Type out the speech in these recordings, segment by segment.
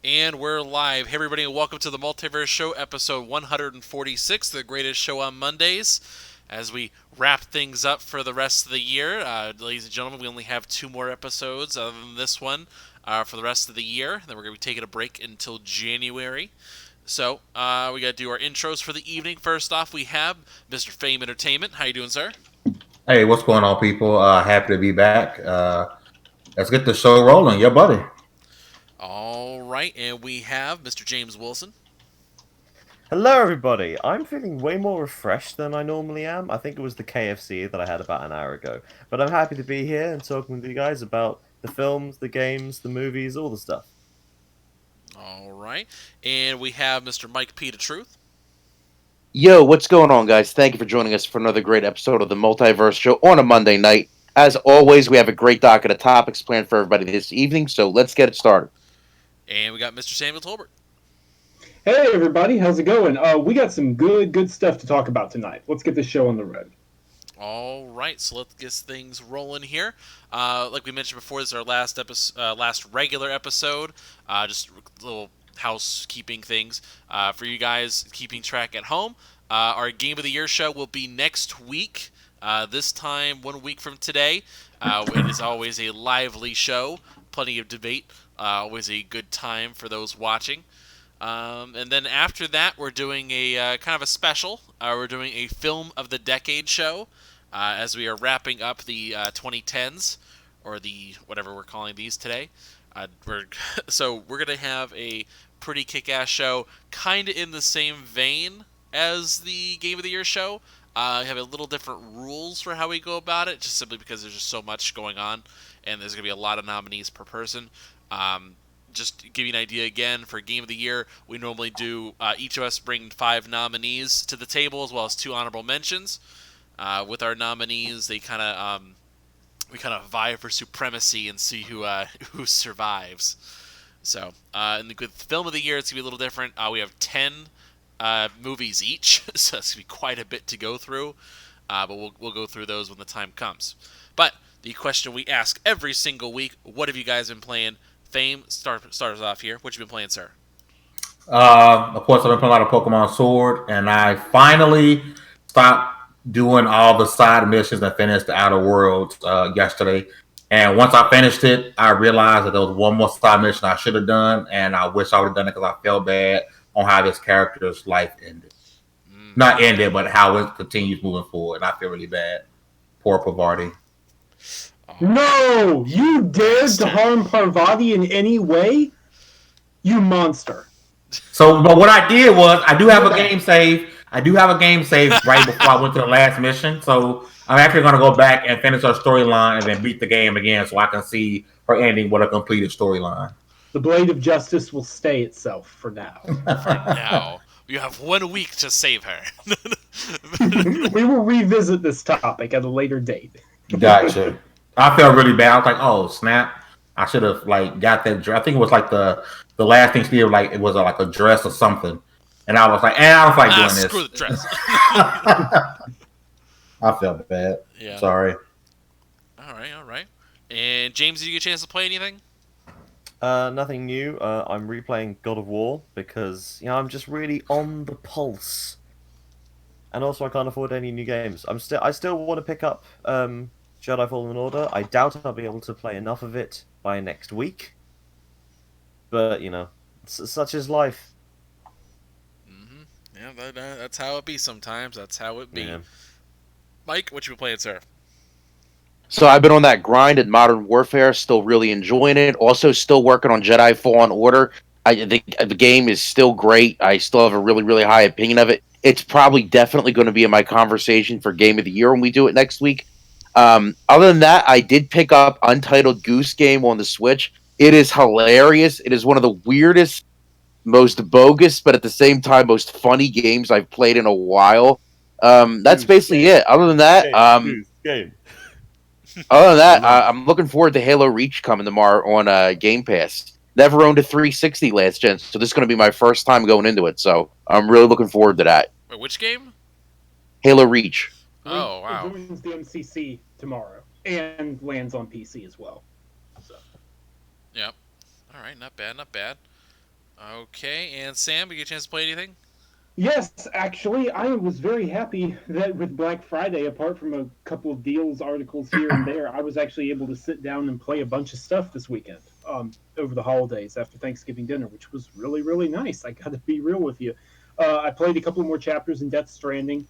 And we're live. Hey, everybody, and welcome to the Multiverse Show, episode 146, the greatest show on Mondays. As we wrap things up for the rest of the year, ladies and gentlemen, we only have two more episodes other than this one for the rest of the year. Then we're going to be taking a break until January. So we got to do our intros for the evening. First off, we have Mr. Fame Entertainment. How you doing, sir? Hey, what's going on, people? Happy to be back. Let's get the show rolling. Yeah, buddy. All right, and we have Mr. James Wilson. Hello, everybody. I'm feeling way more refreshed than I normally am. I think it was the KFC that I had about an hour ago. But I'm happy to be here and talking with you guys about the films, the games, the movies, all the stuff. All right, and we have Mr. Mike P. to Truth. Yo, what's going on, guys? Thank you for joining us for another great episode of the Multiverse Show on a Monday night. As always, we have a great docket of topics planned for everybody this evening, so let's get it started. And we got Mr. Samuel Tolbert. Hey everybody, how's it going? We got some good stuff to talk about tonight. Let's get this show on the road. All right, so let's get things rolling here. Like we mentioned before, this is our last last regular episode. Just little housekeeping things for you guys keeping track at home. Our Game of the Year show will be next week. This time, 1 week from today. It is always a lively show, plenty of debate. Always a good time for those watching. And then after that, we're doing a kind of a special. We're doing a Film of the Decade show as we are wrapping up the 2010s, or the whatever we're calling these today. So we're going to have a pretty kick-ass show, kind of in the same vein as the Game of the Year show. We have a little different rules for how we go about it, just simply because there's just so much going on, and there's going to be a lot of nominees per person. Just to give you an idea again, for Game of the Year, we normally do each of us bring 5 nominees to the table, as well as 2 honorable mentions. With our nominees, they kind of we kind of vie for supremacy and see who survives. So, with Film of the Year, it's gonna be a little different. We have 10 movies each, so it's gonna be quite a bit to go through. But we'll go through those when the time comes. But the question we ask every single week: what have you guys been playing? Fame, start us off here. What you been playing, sir? Of course, I've been playing a lot of Pokemon Sword, and I finally stopped doing all the side missions and finished the Outer Worlds yesterday. And once I finished it, I realized that there was one more side mission I should have done, and I wish I would have done it because I felt bad on how this character's life ended. Not ended, but how it continues moving forward. And I feel really bad. Poor Pavarti. No! You dared to harm Parvati in any way? You monster. So, but what I did was, I do have a game save. I do have a game save right before I went to the last mission. So I'm actually going to go back and finish her storyline and then beat the game again so I can see her ending with a completed storyline. The Blade of Justice will stay itself for now. Now, you have 1 week to save her. We will revisit this topic at a later date. Gotcha. I felt really bad. I was like, oh, snap. I should have got that dress. I think it was the last thing she did, it was like a dress or something. And I was like, doing this. Screw the dress. I felt bad. Yeah. Sorry. All right. And James, did you get a chance to play anything? Nothing new. I'm replaying God of War because I'm just really on the pulse. And also, I can't afford any new games. I still want to pick up Jedi Fallen Order. I doubt I'll be able to play enough of it by next week. But such is life. Yeah, that's how it be sometimes. That's how it be. Yeah. Mike, what you been playing, sir? So I've been on that grind in Modern Warfare, still really enjoying it. Also, still working on Jedi Fallen Order. I think the game is still great. I still have a really, really high opinion of it. It's probably definitely going to be in my conversation for Game of the Year when we do it next week. Other than that, I did pick up Untitled Goose Game on the Switch. It is hilarious. It is one of the weirdest, most bogus, but at the same time, most funny games I've played in a while. That's basically it. Other than that, I'm looking forward to Halo Reach coming tomorrow on Game Pass. Never owned a 360 last gen, so this is going to be my first time going into it. So I'm really looking forward to that. Wait, which game? Halo Reach. Oh, wow. It joins the MCC tomorrow and lands on PC as well. So. Yep. All right, not bad. Okay, and Sam, did you get a chance to play anything? Yes, actually, I was very happy that with Black Friday, apart from a couple of deals articles here and there, I was actually able to sit down and play a bunch of stuff this weekend, over the holidays after Thanksgiving dinner, which was really, really nice. I got to be real with you. I played a couple more chapters in Death Stranding.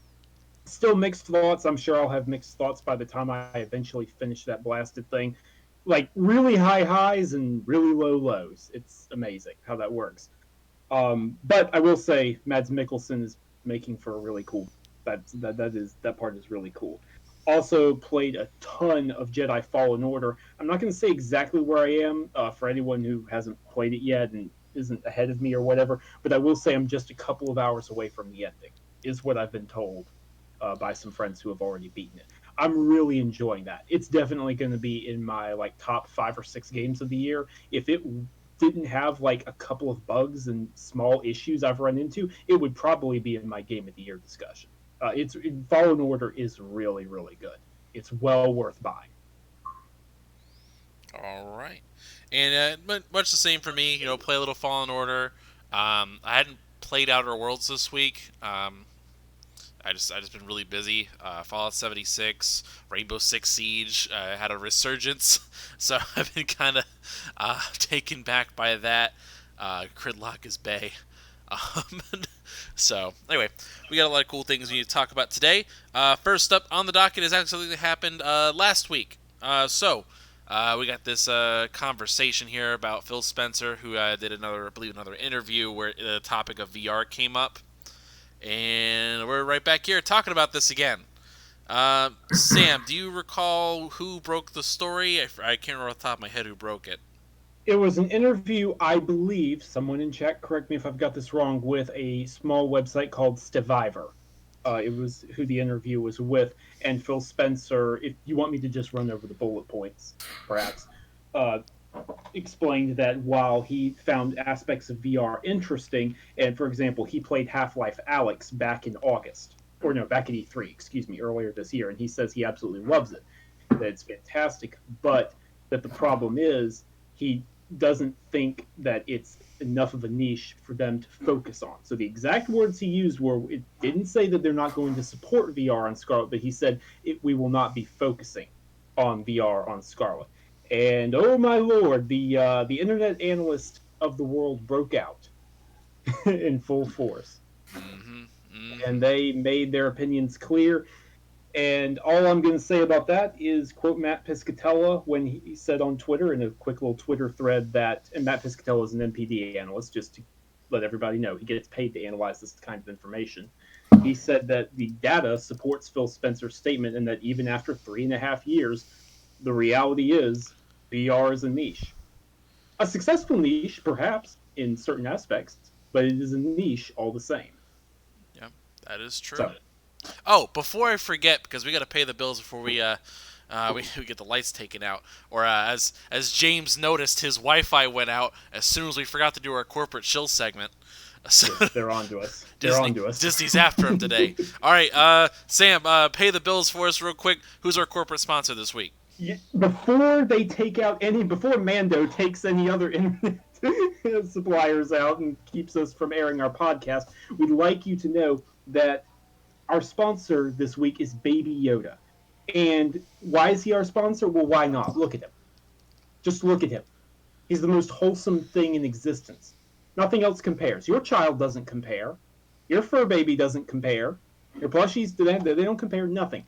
Still mixed thoughts. I'm sure I'll have mixed thoughts by the time I eventually finish that blasted thing. Like really high highs and really low lows. It's amazing how that works. But I will say, Mads Mikkelsen is making for a really cool. That part is really cool. Also played a ton of Jedi Fallen Order. I'm not going to say exactly where I am for anyone who hasn't played it yet and isn't ahead of me or whatever. But I will say I'm just a couple of hours away from the ending, is what I've been told by some friends who have already beaten it. I'm really enjoying that. It's definitely going to be in my like top 5 or 6 games of the year. If it didn't have like a couple of bugs and small issues I've run into, it would probably be in my game of the year discussion. Fallen Order is really, really good. It's well worth buying. All right, and much the same for me. You know, play a little Fallen Order. I hadn't played Outer Worlds this week. I just been really busy. Fallout 76, Rainbow Six Siege had a resurgence, so I've been kind of taken back by that. Gridlock is bae. Um, so anyway, we got a lot of cool things we need to talk about today. First up on the docket is actually something that happened last week. We got this conversation here about Phil Spencer, who did I believe another interview where the topic of VR came up. And we're right back here talking about this again. Sam, do you recall who broke the story? I can't remember off the top of my head who broke it. It was an interview, I believe, someone in chat, correct me if I've got this wrong, with a small website called Stevivor. It was who the interview was with, and Phil Spencer, if you want me to just run over the bullet points, perhaps, explained that while he found aspects of VR interesting, and for example, he played Half-Life Alyx back in August, or no, back at E3, excuse me, earlier this year, and he says he absolutely loves it, that it's fantastic, but that the problem is he doesn't think that it's enough of a niche for them to focus on. So the exact words he used were, it didn't say that they're not going to support VR on Scarlet, but he said we will not be focusing on VR on Scarlet. And oh my lord, the internet analyst of the world broke out in full force. Mm-hmm. Mm-hmm. And they made their opinions clear. And all I'm going to say about that is quote Matt Piscatella when he said on Twitter in a quick little Twitter thread that, and Matt Piscatella is an NPD analyst, just to let everybody know, he gets paid to analyze this kind of information. He said that the data supports Phil Spencer's statement and that even after 3.5 years, the reality is VR is a niche. A successful niche, perhaps, in certain aspects, but it is a niche all the same. Yeah, that is true. So, oh, before I forget, because we got to pay the bills before we get the lights taken out. Or as James noticed, his Wi-Fi went out as soon as we forgot to do our corporate chill segment. So yes, they're on to us. They're on to us. Disney's after him today. All right, Sam, pay the bills for us real quick. Who's our corporate sponsor this week? Before Mando takes any other internet suppliers out and keeps us from airing our podcast, we'd like you to know that our sponsor this week is Baby Yoda. And why is he our sponsor? Well, why not? Look at him. Just look at him. He's the most wholesome thing in existence. Nothing else compares. Your child doesn't compare. Your fur baby doesn't compare. Your plushies, they don't compare nothing.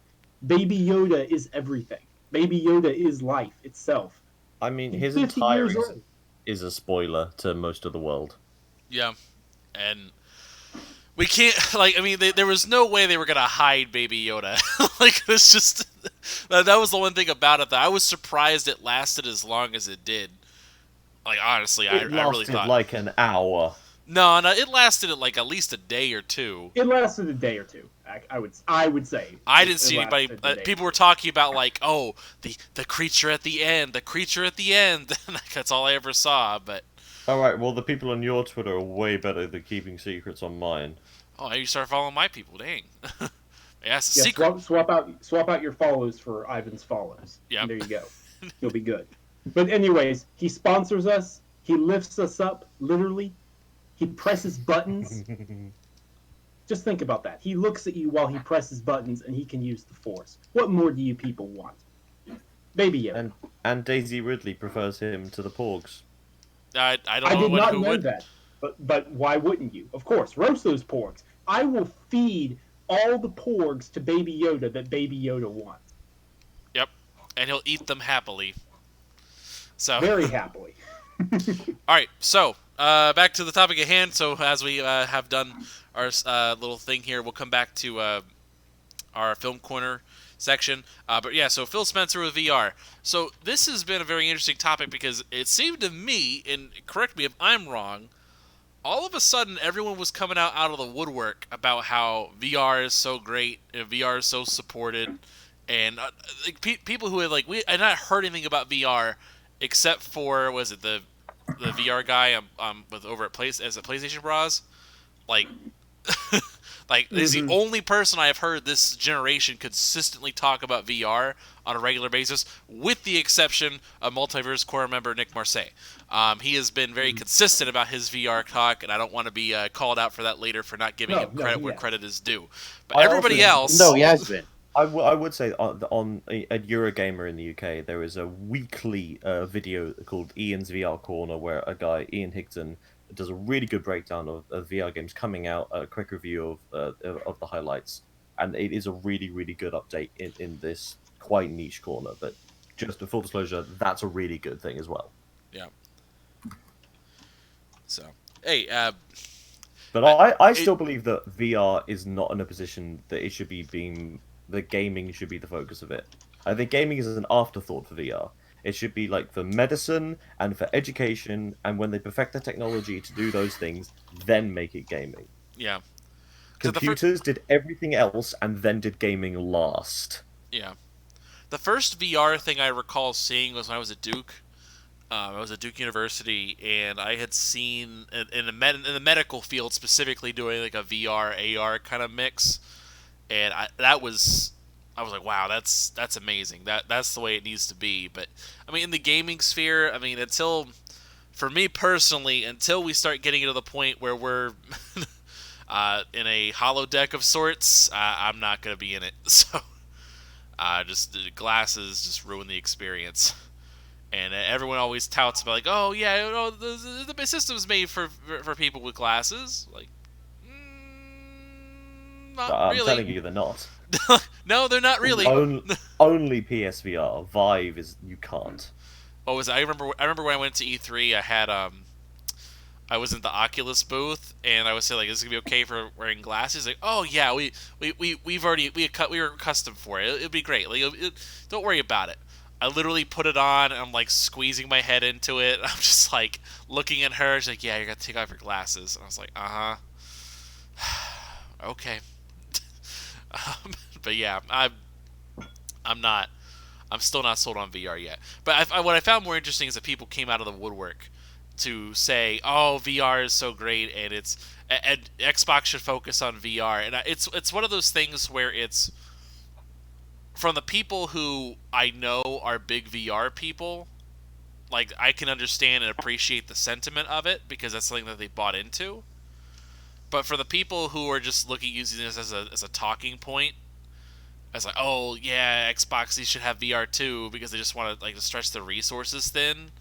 Baby Yoda is everything. Baby Yoda is life itself. I mean, his entire is a spoiler to most of the world. Yeah, and we can't, like, I mean, there was no way they were going to hide Baby Yoda. Like, it's just, that was the one thing about it, that I was surprised it lasted as long as it did. Like, honestly, I really thought. It lasted like an hour. No, it lasted like at least a day or two. It lasted a day or two. I would say. I didn't see anybody. People were talking about like, oh, the creature at the end, the creature at the end. That's all I ever saw. But all right, well, the people on your Twitter are way better than keeping secrets on mine. Oh, now you start following my people. Dang. Yeah, it's a secret. Swap out your follows for Ivan's follows. Yeah. There you go. You'll be good. But anyways, he sponsors us. He lifts us up, literally. He presses buttons. Just think about that. He looks at you while he presses buttons, and he can use the Force. What more do you people want? Baby Yoda. And Daisy Ridley prefers him to the Porgs. I don't know I did anyone not who know would. that. But why wouldn't you? Of course, roast those Porgs. I will feed all the Porgs to Baby Yoda that Baby Yoda wants. Yep, and he'll eat them happily. So Very happily. all right, so back to the topic at hand. So as we have done our little thing here, we'll come back to our film corner section. But yeah, so Phil Spencer with VR. So this has been a very interesting topic because it seemed to me, and correct me if I'm wrong, all of a sudden everyone was coming out of the woodwork about how VR is so great and VR is so supported, and like, people who had I not heard anything about VR except for was it the VR guy with over at PlayStation Bros, like. Is the only person I have heard this generation consistently talk about VR on a regular basis, with the exception of Multiverse core member Nick Marseille. He has been very consistent about his VR talk, and I don't want to be called out for that later for not giving him credit where credit is due. But everybody else... No, he has been. I would say at Eurogamer in the UK, there is a weekly video called Ian's VR Corner, where a guy, Ian Higton, does a really good breakdown of VR games coming out, a quick review of the highlights, and it is a really, really good update in this quite niche corner. But just a full disclosure, that's a really good thing as well. Yeah. So, hey, but I still believe that VR is not in a position that it should be that gaming should be the focus of it. I think gaming is an afterthought for VR. It should be like for medicine and for education, and when they perfect the technology to do those things, then make it gaming. Yeah. Computers did everything else and then did gaming last. Yeah. The first VR thing I recall seeing was when I was at Duke. I was at Duke University, and I had seen in the medical field specifically doing like a VR AR kind of mix, and I was like, wow, that's amazing. That's the way it needs to be. But I mean, in the gaming sphere, I mean, for me personally, until we start getting to the point where we're in a holodeck of sorts, I'm not gonna be in it. So, just the glasses just ruin the experience. And everyone always touts about like, oh yeah, the system's made for people with glasses. Like, not really. I'm telling you, they're not. No, they're not really. Only PSVR. Vive is you can't. What was it? I remember when I went to E3, I had I was in the Oculus booth, and I was saying like, "Is this gonna be okay for wearing glasses?" Like, "Oh yeah, we were accustomed for it. It'd be great. Like, don't worry about it." I literally put it on, and I'm like squeezing my head into it. I'm just like looking at her. She's like, "Yeah, you're gonna take off your glasses." And I was like, "Uh huh." Okay. But yeah, I'm still not sold on VR yet. But what I found more interesting is that people came out of the woodwork to say, "Oh, VR is so great, and Xbox should focus on VR." And it's one of those things where it's from the people who I know are big VR people. Like, I can understand and appreciate the sentiment of it because that's something that they bought into. But for the people who are just using this as a talking point, as like, oh yeah, Xbox, these should have VR too because they just want to to stretch their resources thin.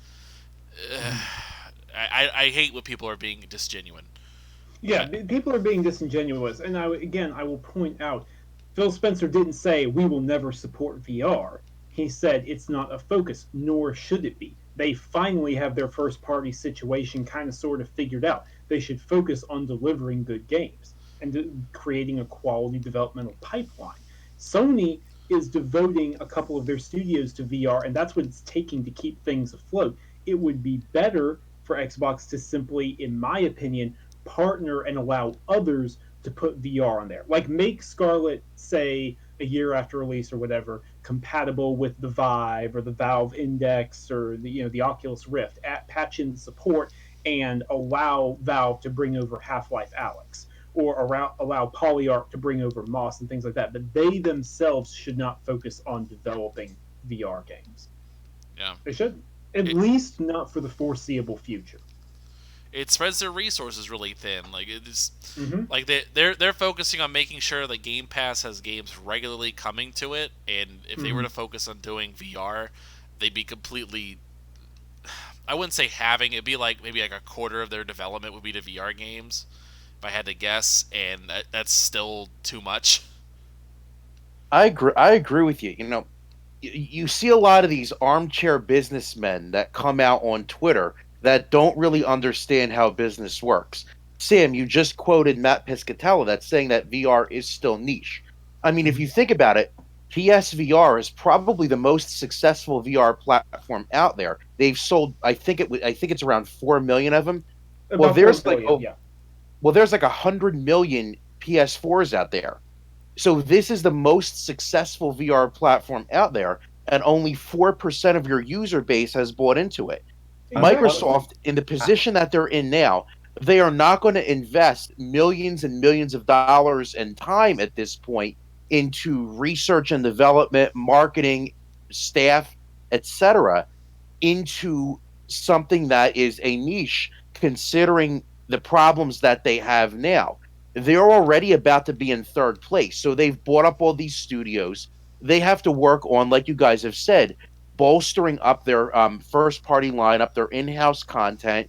I hate when people are being disgenuine. Yeah, people are being disingenuous, and I will point out, Phil Spencer didn't say we will never support VR. He said it's not a focus, nor should it be. They finally have their first party situation kind of sort of figured out. They should focus on delivering good games and creating a quality developmental pipeline. Sony is devoting a couple of their studios to VR, and that's what it's taking to keep things afloat. It would be better for Xbox to simply, in my opinion, partner and allow others to put VR on there. Like, make Scarlet, say, a year after release or whatever, compatible with the Vive or the Valve Index or the Oculus Rift. Patch in support and allow Valve to bring over Half-Life Alyx, or allow PolyArc to bring over Moss and things like that. But they themselves should not focus on developing VR games. Yeah. They shouldn't. At least not for the foreseeable future. it spreads their resources really thin. Like it's Mhm. like they're focusing on making sure that Game Pass has games regularly coming to it, and if they were to focus on doing VR, they'd be completely. I wouldn't say having it'd be like maybe like a quarter of their development would be to VR games, if I had to guess, and that's still too much. I agree. I agree with you. You know, you see a lot of these armchair businessmen that come out on Twitter that don't really understand how business works. Sam, you just quoted Matt Piscatella that's saying that VR is still niche. I mean, if you think about it, PSVR is probably the most successful VR platform out there. They've sold, I think it's around 4 million of them. Well, About 4 there's like, million, yeah. well, there's like 100 million PS4s out there. So this is the most successful VR platform out there, and only 4% of your user base has bought into it. Exactly. Microsoft, in the position that they're in now, they are not going to invest millions and millions of dollars and time at this point into research and development, marketing, staff, etc., into something that is a niche, considering the problems that they have now. They're already about to be in third place. So they've bought up all these studios. They have to work on, like you guys have said, bolstering up their first party lineup, their in house content,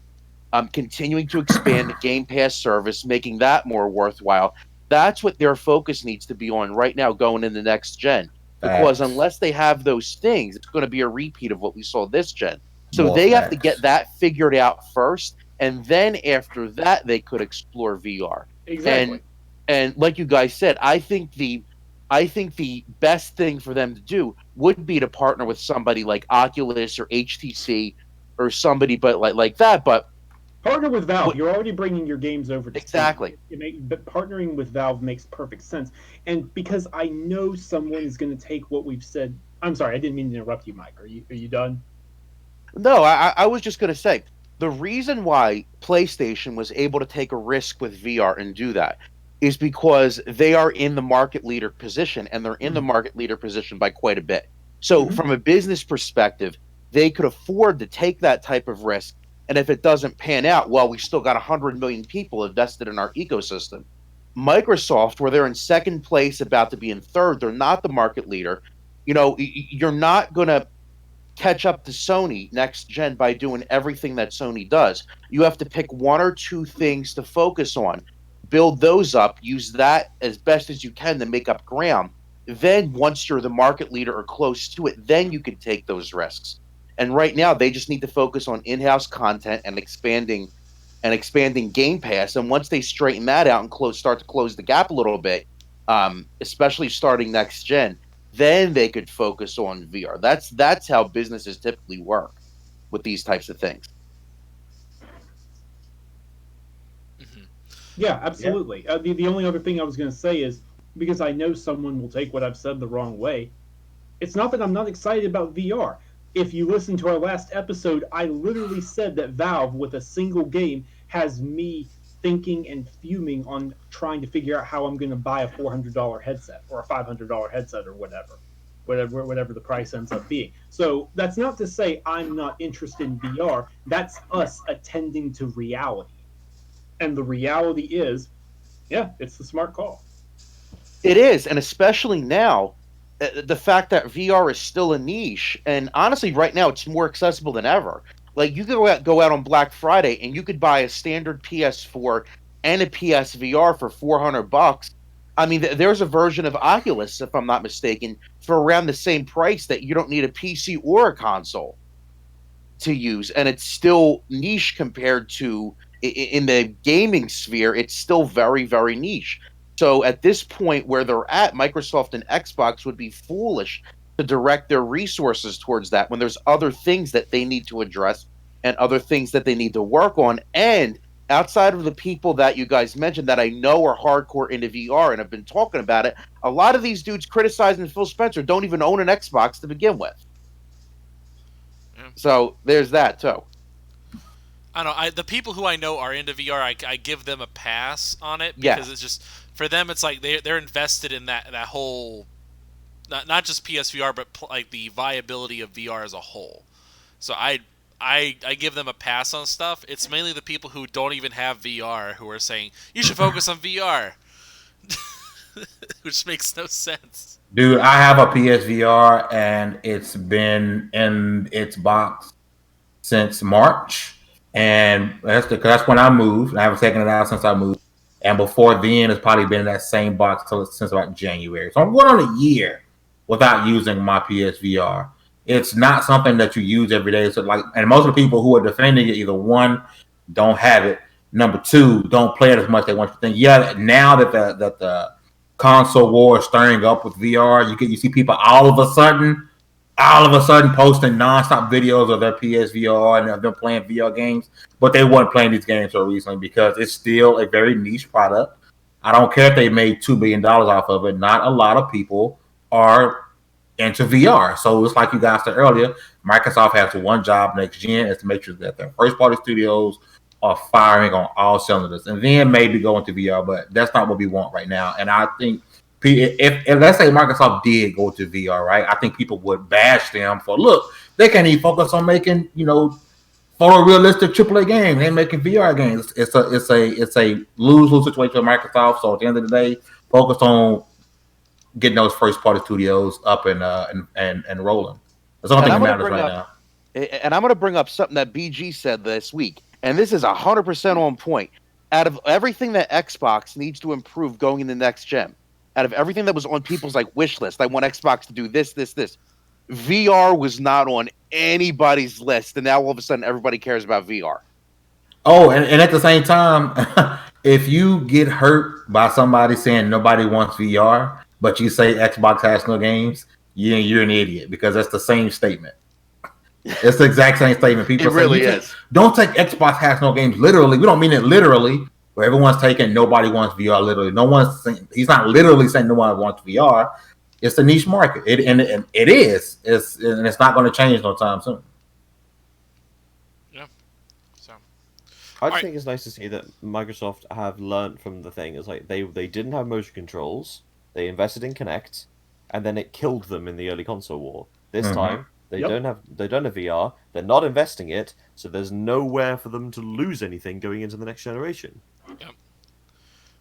continuing to expand the Game Pass service, making that more worthwhile. That's what their focus needs to be on right now going in the next gen. Because Facts. unless they have those things, it's going to be a repeat of what we saw this gen. So More they have to facts. get that figured out first, and then after that, they could explore VR. Exactly. And like you guys said, I think the best thing for them to do would be to partner with somebody like Oculus or HTC or somebody, but like that. But Partner with Valve. What- You're already bringing your games over to Exactly. Steam. But partnering with Valve makes perfect sense. And because I know someone is going to take what we've said. I'm sorry, I didn't mean to interrupt you, Mike. Are you done? no, I was just going to say the reason why PlayStation was able to take a risk with VR and do that is because they are in the market leader position, and they're in the market leader position by quite a bit. So, from a business perspective, they could afford to take that type of risk. And if it doesn't pan out, well, we still got 100 million people invested in our ecosystem. Microsoft, where they're in second place, about to be in third, they're not the market leader. You know, you're not going to catch up to Sony next gen by doing everything that Sony does. You have to pick one or two things to focus on, build those up, use that as best as you can to make up ground. Then, once you're the market leader or close to it, then you can take those risks. And right now, they just need to focus on in-house content and expanding Game Pass. And once they straighten that out and start to close the gap a little bit, especially starting next gen, then they could focus on VR. That's how businesses typically work with these types of things. Yeah, absolutely. The only other thing I was going to say is because I know someone will take what I've said the wrong way. It's not that I'm not excited about VR. If you listen to our last episode, I literally said that Valve, with a single game, has me thinking and fuming on trying to figure out how I'm going to buy a $400 headset or a $500 headset or whatever the price ends up being. So that's not to say I'm not interested in VR. That's us attending to reality. And the reality is, yeah, it's the smart call. It is, and especially now, the fact that VR is still a niche, and honestly, right now it's more accessible than ever. Like you could go out on Black Friday and you could buy a standard PS4 and a PSVR for $400. I mean, there's a version of Oculus, if I'm not mistaken, for around the same price that you don't need a PC or a console to use, and it's still niche compared to in the gaming sphere. It's still very, very niche. So at this point where they're at, Microsoft and Xbox would be foolish to direct their resources towards that when there's other things that they need to address and other things that they need to work on. And outside of the people that you guys mentioned that I know are hardcore into VR and have been talking about it, a lot of these dudes criticizing Phil Spencer don't even own an Xbox to begin with. Yeah. So there's that too. I don't know. The people who I know are into VR, I give them a pass on it because it's just for them. It's like they're invested in that whole, not just PSVR, but like the viability of VR as a whole. So I give them a pass on stuff. It's mainly the people who don't even have VR who are saying you should focus on VR, which makes no sense. Dude, I have a PSVR and it's been in its box since March, and that's when I moved. I haven't taken it out since I moved, and before then, it's probably been in that same box since about January. So I'm going on a year without using my PSVR. It's not something that you use every day. So and most of the people who are defending it, either one, don't have it. Number two, don't play it as much as they want you to think. Yeah, now that the console war is stirring up with VR, you see people all of a sudden posting nonstop videos of their PSVR and of them playing VR games, but they weren't playing these games so recently because it's still a very niche product. I don't care if they made $2 billion off of it. Not a lot of people are into VR. So it's like you guys said earlier, Microsoft has one job next gen is to make sure that their first party studios are firing on all cylinders, and then maybe go into VR, but that's not what we want right now. And I think if let's say Microsoft did go to VR, right, I think people would bash them for, look, they can't even focus on making, photorealistic AAA games. They're making VR games. It's a lose-lose situation for Microsoft. So at the end of the day, focus on getting those first party studios up and rolling. That's the only thing that matters right now. And I'm going to bring up something that BG said this week, and this is 100% on point. Out of everything that Xbox needs to improve going in the next gen, out of everything that was on people's wish list, I want Xbox to do this. VR was not on anybody's list, and now all of a sudden everybody cares about VR. Oh, and at the same time, if you get hurt by somebody saying nobody wants VR, but you say Xbox has no games, you're an idiot, because that's the same statement. It's the exact same statement. People say, really is. Don't take Xbox has no games literally. We don't mean it literally, where everyone's taking nobody wants VR literally. No one's saying, he's not literally saying no one wants VR. It's a niche market. It is. It's not going to change no time soon. Yeah. So I just think it's nice to see that Microsoft have learned from the thing. It's like they didn't have motion controls. They invested in Kinect, and then it killed them in the early console war. This time they don't have VR. They're not investing it, so there's nowhere for them to lose anything going into the next generation. Yep.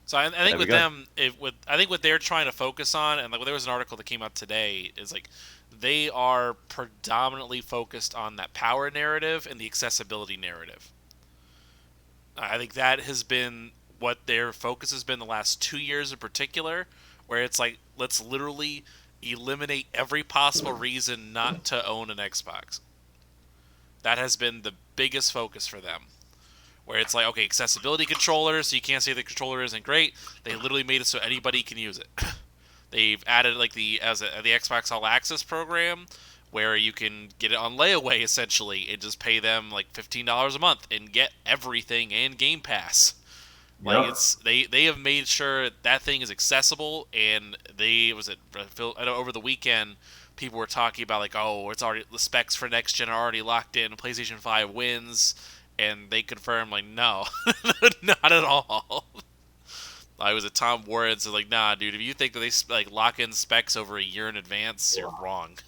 So I think with them, I think what they're trying to focus on, and there was an article that came out today, is they are predominantly focused on that power narrative and the accessibility narrative. I think that has been what their focus has been the last 2 years in particular, where it's let's literally eliminate every possible reason not to own an Xbox. That has been the biggest focus for them. Where it's okay, accessibility controllers, so you can't say the controller isn't great. They literally made it so anybody can use it. They've added the Xbox All Access program, where you can get it on layaway essentially and just pay them $15 a month and get everything and Game Pass. They have made sure that thing is accessible, and I know over the weekend people were talking about it's already, the specs for next gen are already locked in, PlayStation 5 wins. And they confirmed, no, not at all. I was at Tom Warren, so nah, dude, if you think that they lock in specs over a year in advance, you're wrong.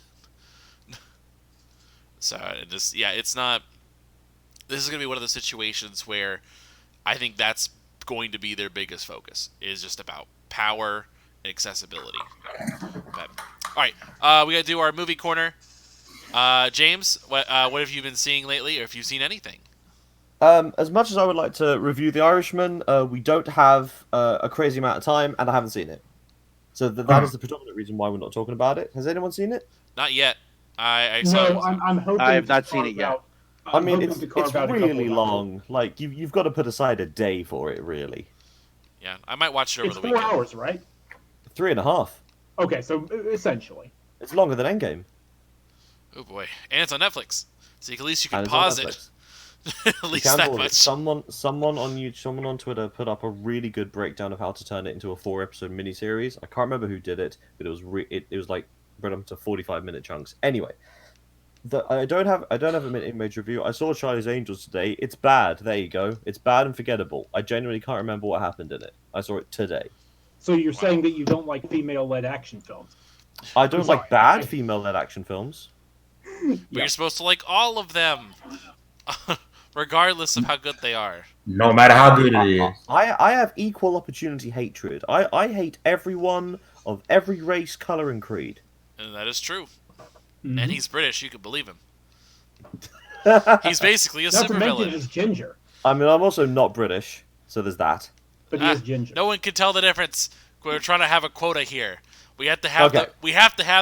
So it's not. This is gonna be one of the situations where I think that's going to be their biggest focus, is just about power and accessibility. But, all right, we gotta do our movie corner. James, what have you been seeing lately, or if you've seen anything? As much as I would like to review The Irishman, we don't have a crazy amount of time, and I haven't seen it. So that is the predominant reason why we're not talking about it. Has anyone seen it? Not yet. I'm hoping. I have not seen it yet. I mean, it's really long. You've got to put aside a day for it, really. Yeah, I might watch it over the weekend. It's 4 hours, right? 3.5. Okay, so essentially. It's longer than Endgame. Oh boy, and it's on Netflix, so at least you can pause it. At least that much. Someone on Twitter put up a really good breakdown of how to turn it into a 4-episode miniseries. I can't remember who did it, but it was broken up to 45-minute chunks. Anyway, I don't have a minute image review. I saw Charlie's Angels today. It's bad. There you go. It's bad and forgettable. I genuinely can't remember what happened in it. I saw it today. So you're saying that you don't like female-led action films? I don't like bad female-led action films. But you're supposed to like all of them. regardless of how good they are. No matter how good it is. I have equal opportunity hatred. I hate everyone of every race, color, and creed. And that is true. Mhm. And he's British, you can believe him. He's basically a Not to mention supervillain. he's ginger, I mean, I'm also not British, so there's that. but he is ginger. No one can tell the difference. We're trying to have a quota here. We have to have Okay.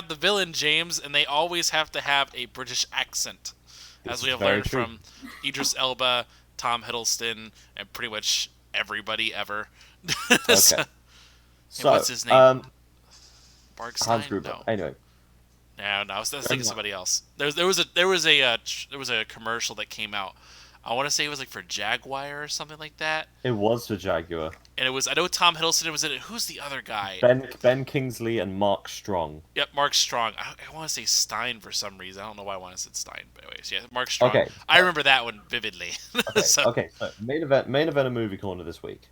the villain, James, and they always have to have a British accent, as we have very learned true. from Idris Elba, Tom Hiddleston, and pretty much everybody ever. Okay. So, what's his name? Hans Barkstein? Gruber. No. Anyway, No, I was thinking of somebody else. There was a commercial that came out. I want to say it was like for Jaguar or something like that. it was for Jaguar. And it was, I know Tom Hiddleston was in it. Who's the other guy? Ben Kingsley and Mark Strong. Yep, Mark Strong. I want to say Stein for some reason. I don't know why I want to say Stein, but anyways, yeah, Mark Strong. Okay. I remember that one vividly. Okay, So, okay, so main event of movie corner this week.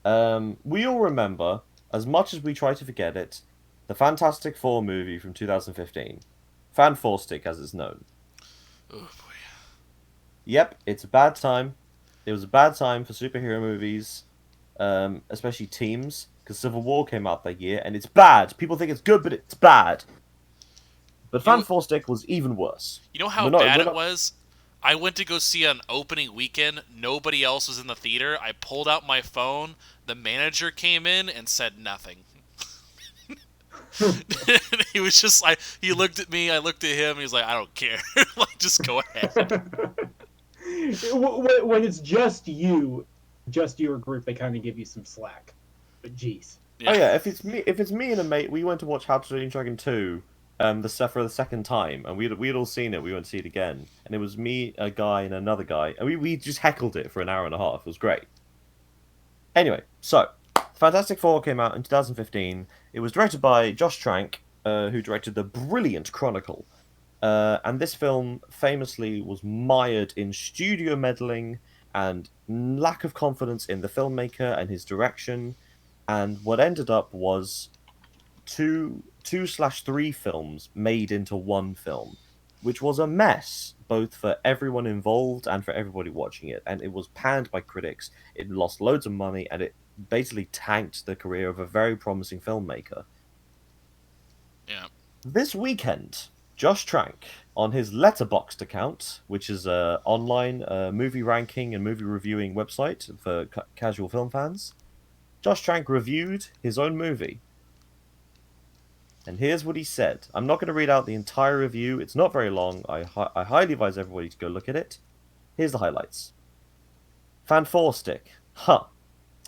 We all remember, as much as we try to forget it, the Fantastic Four movie from 2015. Fan Four Stick, as it's known. oh boy. Yep, it's a bad time. It was a bad time for superhero movies, especially teams, because Civil War came out that year, and it's bad. People think it's good, but it's bad. But Fan Four Stick was even worse. You know how We're not- bad we're it not- was? I went to go see an opening weekend. Nobody else was in the theater. I pulled out my phone. The manager came in and said nothing. He was just like, he looked at me, I looked at him, and he's like, I don't care. Like, just go ahead. When it's just you, just your group, they kind of give you some slack. But geez. Oh yeah, if it's me and a mate, we went to watch How to Train Your Dragon 2, for the second time, and we'd all seen it. We went to see it again, and it was me, a guy, and another guy, and we just heckled it for an hour and a half. It was great. Anyway, so Fantastic Four came out in 2015. It was directed by Josh Trank, who directed the brilliant Chronicle, and this film famously was mired in studio meddling and lack of confidence in the filmmaker and his direction. And what ended up was two/3 films made into one film, which was a mess, both for everyone involved and for everybody watching it. And it was panned by critics. It lost loads of money, and it basically tanked the career of a very promising filmmaker. Yeah. This weekend, Josh Trank, on his Letterboxd account, which is an online movie ranking and movie reviewing website for casual film fans, Josh Trank reviewed his own movie. And here's what he said. I'm not going to read out the entire review. It's not very long. I highly advise everybody to go look at it. Here's the highlights. Fan 4 Stick. Huh.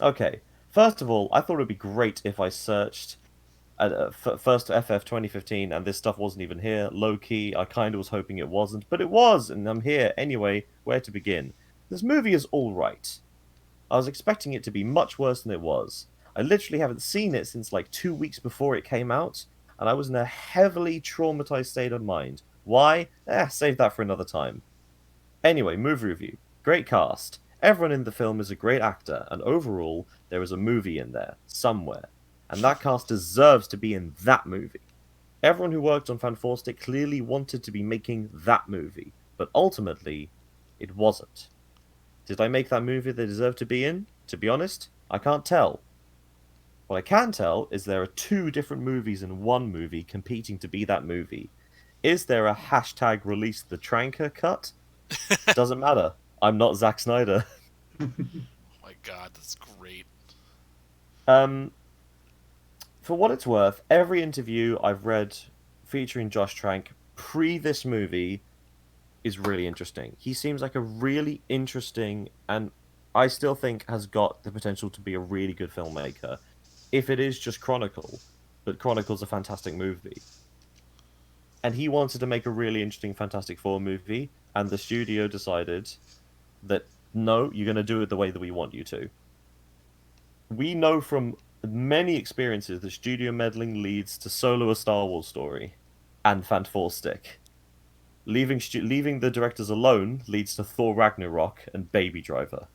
Okay. First of all, I thought it would be great if I searched first FF 2015 and this stuff wasn't even here. Low-key, I kind of was hoping it wasn't. But it was, and I'm here. Anyway, where to begin? This movie is alright. I was expecting it to be much worse than it was. I literally haven't seen it since like 2 weeks before it came out, and I was in a heavily traumatized state of mind. Why? Save that for another time. Anyway, movie review. Great cast. Everyone in the film is a great actor, and overall, there is a movie in there, somewhere. And that cast deserves to be in that movie. Everyone who worked on Fan 4 Stick clearly wanted to be making that movie, but ultimately, it wasn't. Did I make that movie they deserve to be in? To be honest, I can't tell. What I can tell is there are 2 different movies in one movie competing to be that movie. Is there a hashtag release the Tranker cut? Doesn't matter. I'm not Zack Snyder. Oh my god, that's great. For what it's worth, every interview I've read featuring Josh Trank pre this movie is really interesting. He seems like a really interesting, and I still think has got the potential to be a really good filmmaker. If it is just Chronicle, but Chronicle's a fantastic movie. And he wanted to make a really interesting Fantastic Four movie, and the studio decided that, no, you're going to do it the way that we want you to. We know from many experiences that studio meddling leads to Solo a Star Wars story, and Fan 4 Stick. Leaving the directors alone leads to Thor Ragnarok and Baby Driver.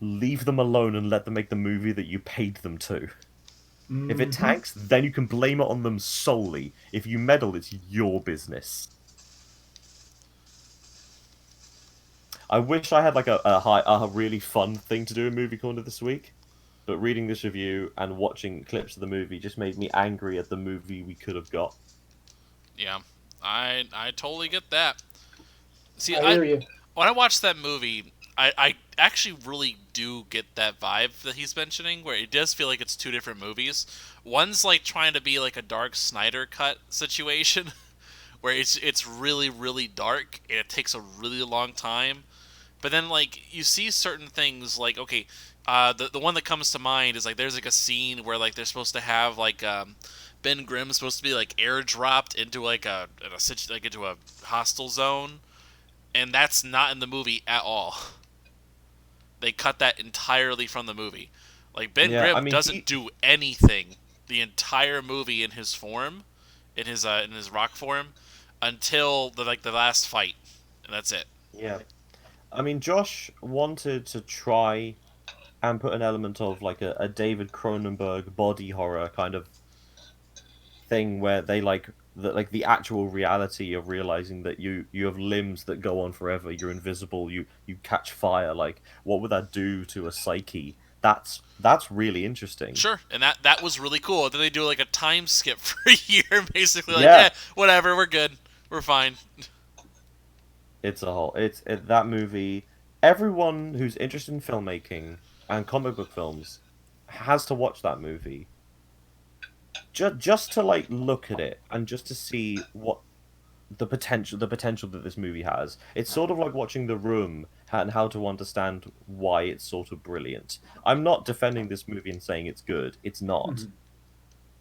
Leave them alone and let them make the movie that you paid them to. If it tanks, then you can blame it on them solely. If you meddle, it's your business. I wish I had like a really fun thing to do in Movie Corner this week, but reading this review and watching clips of the movie just made me angry at the movie we could have got. Yeah, I totally get that. See, I hear you. when I watched that movie, I actually really do get that vibe that he's mentioning, where it does feel like it's two different movies. One's like trying to be like a dark Snyder cut situation, where it's really, really dark, and it takes a really long time. But then, like, you see certain things, like, okay, the one that comes to mind is, like, there's, like, a scene where, like, they're supposed to have, like, Ben Grimm's supposed to be, like, airdropped into, like, into a hostile zone, and that's not in the movie at all. They cut that entirely from the movie. Like, Ben Grimm doesn't do anything the entire movie in his form, in his rock form, until the last fight, and that's it. Yeah. I mean, Josh wanted to try and put an element of like a David Cronenberg body horror kind of thing where they like the actual reality of realizing that you have limbs that go on forever, you're invisible, you catch fire. Like, what would that do to a psyche? That's really interesting. Sure, and that was really cool. Then they do like a time skip for a year, basically. Like, whatever, we're good, we're fine. That movie. Everyone who's interested in filmmaking and comic book films has to watch that movie. Just to like look at it and just to see what the potential that this movie has. It's sort of like watching The Room and how to understand why it's sort of brilliant. I'm not defending this movie and saying it's good. It's not. Mm-hmm.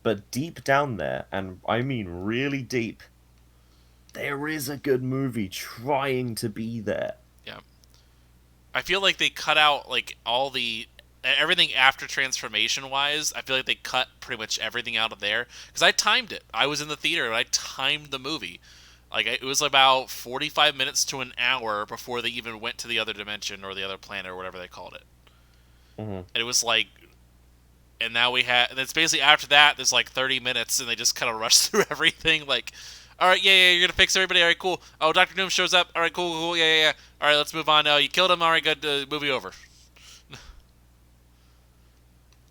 But deep down there, and I mean really deep, there is a good movie trying to be there. Yeah. I feel like they cut out like everything after transformation wise. I feel like they cut pretty much everything out of there because I timed it. I was in the theater and I timed the movie. Like, it was about 45 minutes to an hour before they even went to the other dimension or the other planet or whatever they called it. Mm-hmm. And it was like, and now and it's basically after that there's like 30 minutes and they just kind of rush through everything. Like, all right, yeah, you're gonna fix everybody. All right, cool. Oh, Dr. Doom shows up. All right, cool, yeah. All right, let's move on. You killed him. All right, good. Movie over.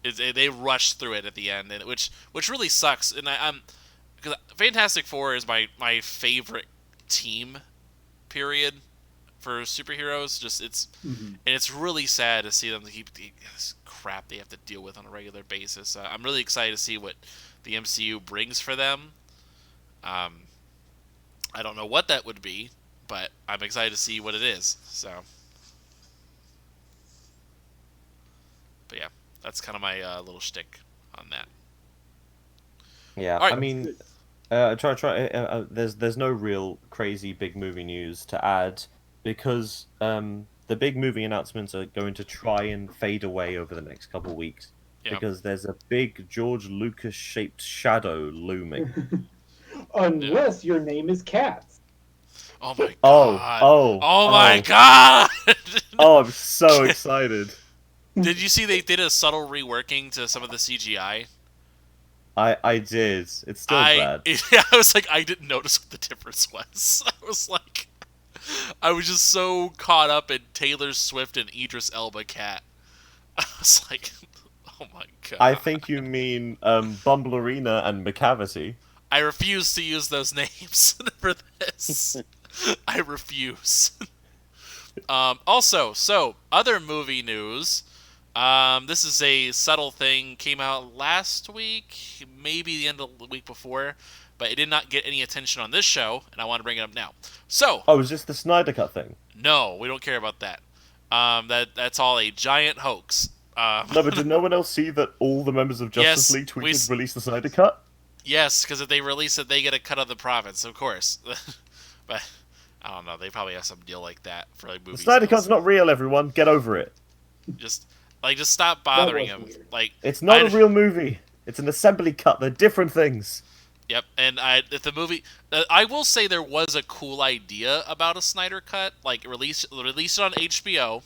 They rushed through it at the end, and which really sucks. And because Fantastic Four is my favorite team, period, for superheroes. Just and it's really sad to see them keep this crap they have to deal with on a regular basis. I'm really excited to see what the MCU brings for them. I don't know what that would be, but I'm excited to see what it is. So, but yeah, that's kind of my little shtick on that. Yeah, right. I mean, there's no real crazy big movie news to add because the big movie announcements are going to try and fade away over the next couple of weeks because there's a big George Lucas shaped shadow looming. Unless your name is Cats. Oh my god! Oh my god! Oh, I'm so excited. Did you see they did a subtle reworking to some of the CGI? I did. It's still bad. I was like, I didn't notice what the difference was. I was just so caught up in Taylor Swift and Idris Elba Cat. I was like, oh my god. I think you mean Bumblerina and McCavity. I refuse to use those names for this. I refuse. Also, other movie news. This is a subtle thing. Came out last week, maybe the end of the week before, but it did not get any attention on this show, and I want to bring it up now. So. Oh, is this the Snyder Cut thing? No, we don't care about that. That's all a giant hoax. No, but did no one else see that all the members of Justice League tweeted release the Snyder Cut? Yes, because if they release it, they get a cut of the profits, of course. But I don't know. They probably have some deal like that for like movies. The Snyder Cut's not real, everyone. Get over it. Just stop bothering him. Like, it's not a real movie. It's an assembly cut. They're different things. Yep, and if the movie, I will say there was a cool idea about a Snyder Cut, like release it on HBO.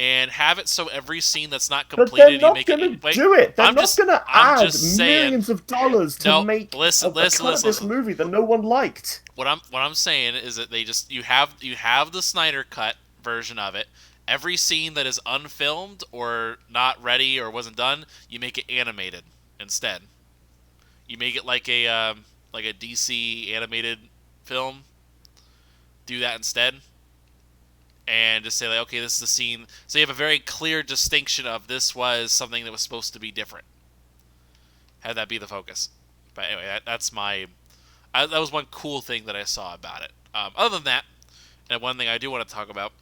And have it so every scene that's not completed, but they're not going to do it. They're not going to add millions of dollars to make a cut of this movie that no one liked. What I'm saying is that you have the Snyder Cut version of it. Every scene that is unfilmed or not ready or wasn't done, you make it animated instead. You make it like a DC animated film. Do that instead, and just say like, okay, this is the scene. So you have a very clear distinction of this was something that was supposed to be different. Have that be the focus. But anyway, that's my. That was one cool thing that I saw about it. Other than that, and one thing I do want to talk about.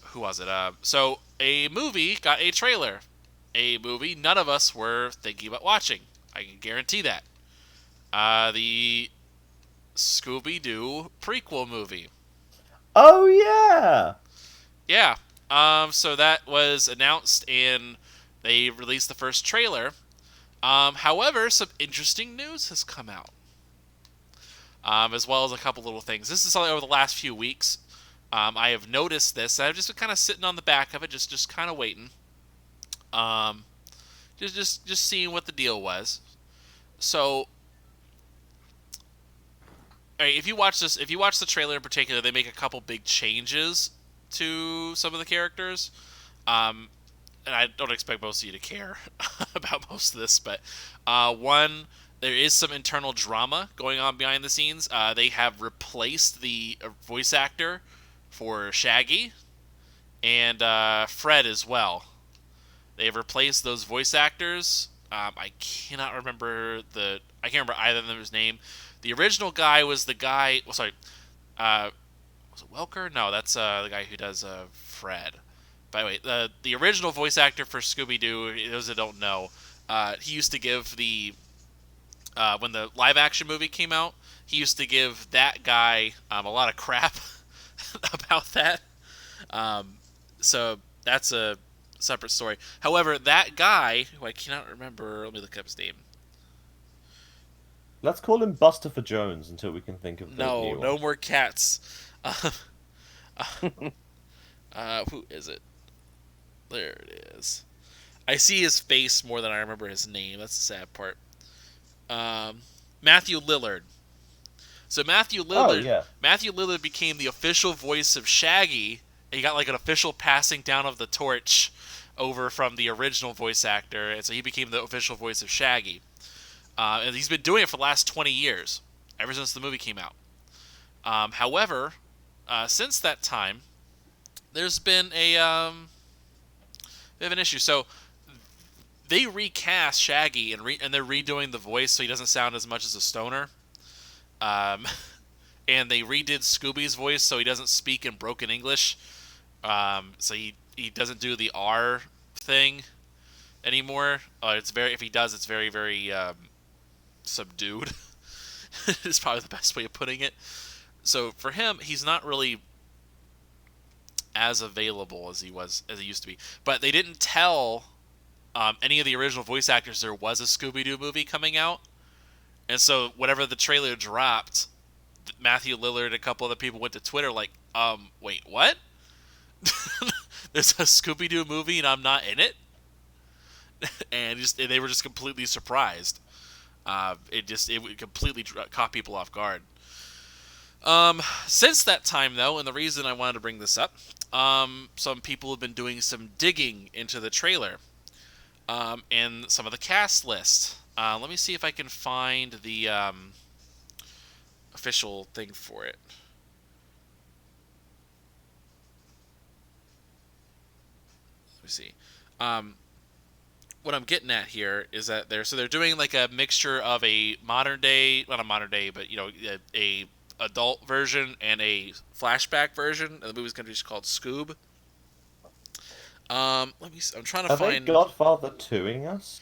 Who was it? So a movie got a trailer. A movie none of us were thinking about watching. I can guarantee that. The Scooby-Doo prequel movie. Oh yeah. Yeah. So that was announced and they released the first trailer. However, some interesting news has come out. As well as a couple little things. This is something over the last few weeks. I have noticed this. I've just been kind of sitting on the back of it, just kind of waiting. Just seeing what the deal was. So, if you watch the trailer in particular, they make a couple big changes to some of the characters. And I don't expect most of you to care about most of this, but one, there is some internal drama going on behind the scenes. They have replaced the voice actor for Shaggy and Fred as well. They have replaced those voice actors. I can't remember either of them's name. The original guy was the guy. Was it Welker? No, that's the guy who does Fred. By the way, the original voice actor for Scooby-Doo, those that don't know, he used to give the when the live action movie came out, he used to give that guy a lot of crap about that. So that's a separate story. However, that guy, who I cannot remember, let me look up his name. Let's call him Buster for Jones until we can think of the new No one. more cats. Who is it? There it is. I see his face more than I remember his name. That's the sad part. Matthew Lillard. So Matthew Lillard became the official voice of Shaggy. He got like an official passing down of the torch over from the original voice actor, and so he became the official voice of Shaggy. And he's been doing it for the last 20 years, ever since the movie came out. However, since that time, there's been a bit of an issue. So they recast Shaggy and they're redoing the voice so he doesn't sound as much as a stoner. And they redid Scooby's voice so he doesn't speak in broken English. So he doesn't do the R thing anymore. If he does, it's very, very subdued. Is probably the best way of putting it. So for him, he's not really as available as he used to be. But they didn't tell any of the original voice actors there was a Scooby-Doo movie coming out. And so whenever the trailer dropped, Matthew Lillard and a couple other people went to Twitter like, wait, what? There's a Scooby-Doo movie and I'm not in it? And they were just completely surprised. It completely caught people off guard. Since that time, though, and the reason I wanted to bring this up, some people have been doing some digging into the trailer, and some of the cast list. Let me see if I can find the official thing for it. Let me see. What I'm getting at here is that they're doing like a mixture of a modern day, not a modern day, but a adult version and a flashback version. And the movie's going to be called Scoob. Let me see. I'm trying to find. Are they Godfather 2-ing us?